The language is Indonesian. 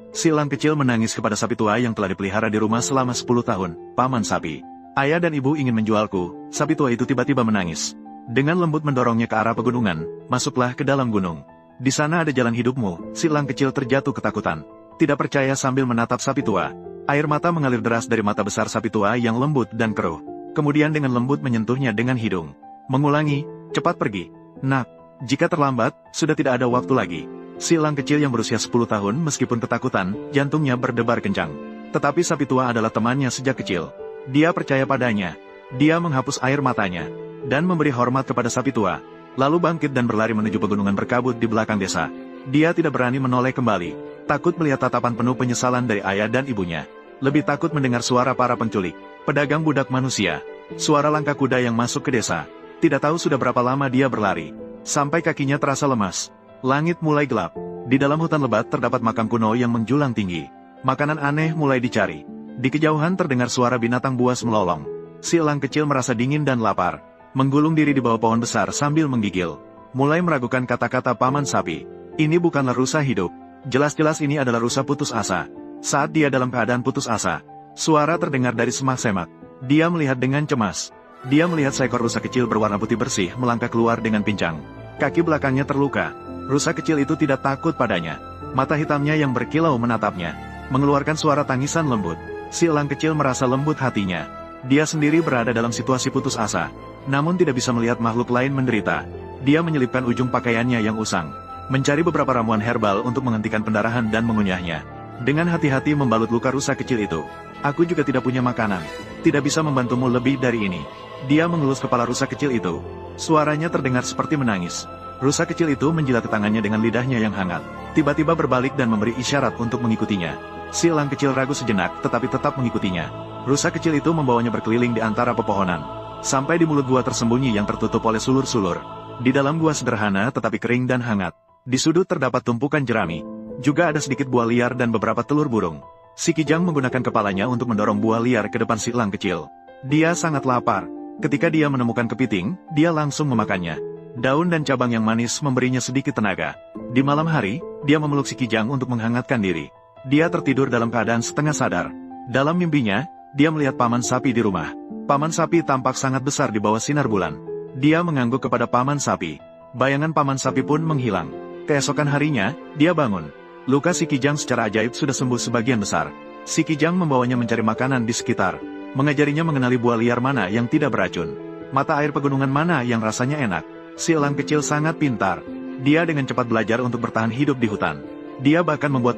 Si elang kecil menangis kepada sapi tua yang telah dipelihara di rumah selama 10 tahun. Paman sapi, ayah dan ibu ingin menjualku. Sapi tua itu tiba-tiba menangis. Dengan lembut mendorongnya ke arah pegunungan. Masuklah ke dalam gunung. Di sana ada jalan hidupmu. Si elang kecil terjatuh ketakutan. Tidak percaya sambil menatap sapi tua. Air mata mengalir deras dari mata besar sapi tua yang lembut dan keruh. Kemudian dengan lembut menyentuhnya dengan hidung. Mengulangi, cepat pergi. Nak, jika terlambat, sudah tidak ada waktu lagi. Si elang kecil yang berusia 10 tahun meskipun ketakutan, jantungnya berdebar kencang. Tetapi sapi tua adalah temannya sejak kecil. Dia percaya padanya. Dia menghapus air matanya. Dan memberi hormat kepada sapi tua. Lalu bangkit dan berlari menuju pegunungan berkabut di belakang desa. Dia tidak berani menoleh kembali. Takut melihat tatapan penuh penyesalan dari ayah dan ibunya. Lebih takut mendengar suara para penculik, pedagang budak manusia. Suara langkah kuda yang masuk ke desa. Tidak tahu sudah berapa lama dia berlari. Sampai kakinya terasa lemas. Langit mulai gelap. Di dalam hutan lebat terdapat makam kuno yang menjulang tinggi. Makanan aneh mulai dicari. Di kejauhan terdengar suara binatang buas melolong. Si elang kecil merasa dingin dan lapar. Menggulung diri di bawah pohon besar sambil menggigil. Mulai meragukan kata-kata paman sapi. Ini bukanlah rusa hidup. Jelas-jelas ini adalah rusa putus asa. Saat dia dalam keadaan putus asa, suara terdengar dari semak-semak. Dia melihat dengan cemas. Dia melihat seekor rusa kecil berwarna putih bersih melangkah keluar dengan pincang. Kaki belakangnya terluka. Rusa kecil itu tidak takut padanya. Mata hitamnya yang berkilau menatapnya. Mengeluarkan suara tangisan lembut. Si elang kecil merasa lembut hatinya. Dia sendiri berada dalam situasi putus asa. Namun tidak bisa melihat makhluk lain menderita. Dia menyelipkan ujung pakaiannya yang usang. Mencari beberapa ramuan herbal untuk menghentikan pendarahan dan mengunyahnya. Dengan hati-hati membalut luka rusa kecil itu. Aku juga tidak punya makanan. Tidak bisa membantumu lebih dari ini. Dia mengelus kepala rusa kecil itu. Suaranya terdengar seperti menangis. Rusa kecil itu menjilat tangannya dengan lidahnya yang hangat. Tiba-tiba berbalik dan memberi isyarat untuk mengikutinya. Si elang kecil ragu sejenak tetapi tetap mengikutinya. Rusa kecil itu membawanya berkeliling di antara pepohonan. Sampai di mulut gua tersembunyi yang tertutup oleh sulur-sulur. Di dalam gua sederhana tetapi kering dan hangat. Di sudut terdapat tumpukan jerami. Juga ada sedikit buah liar dan beberapa telur burung. Si Kijang menggunakan kepalanya untuk mendorong buah liar ke depan si elang kecil. Dia sangat lapar. Ketika dia menemukan kepiting, dia langsung memakannya. Daun dan cabang yang manis memberinya sedikit tenaga. Di malam hari, dia memeluk si Kijang untuk menghangatkan diri. Dia tertidur dalam keadaan setengah sadar. Dalam mimpinya, dia melihat paman sapi di rumah. Paman sapi tampak sangat besar di bawah sinar bulan. Dia mengangguk kepada paman sapi. Bayangan paman sapi pun menghilang. Keesokan harinya, dia bangun. Luka si Kijang secara ajaib sudah sembuh sebagian besar. Si Kijang membawanya mencari makanan di sekitar. Mengajarinya mengenali buah liar mana yang tidak beracun. Mata air pegunungan mana yang rasanya enak. Si elang kecil sangat pintar. Dia dengan cepat belajar untuk bertahan hidup di hutan. Dia bahkan membuat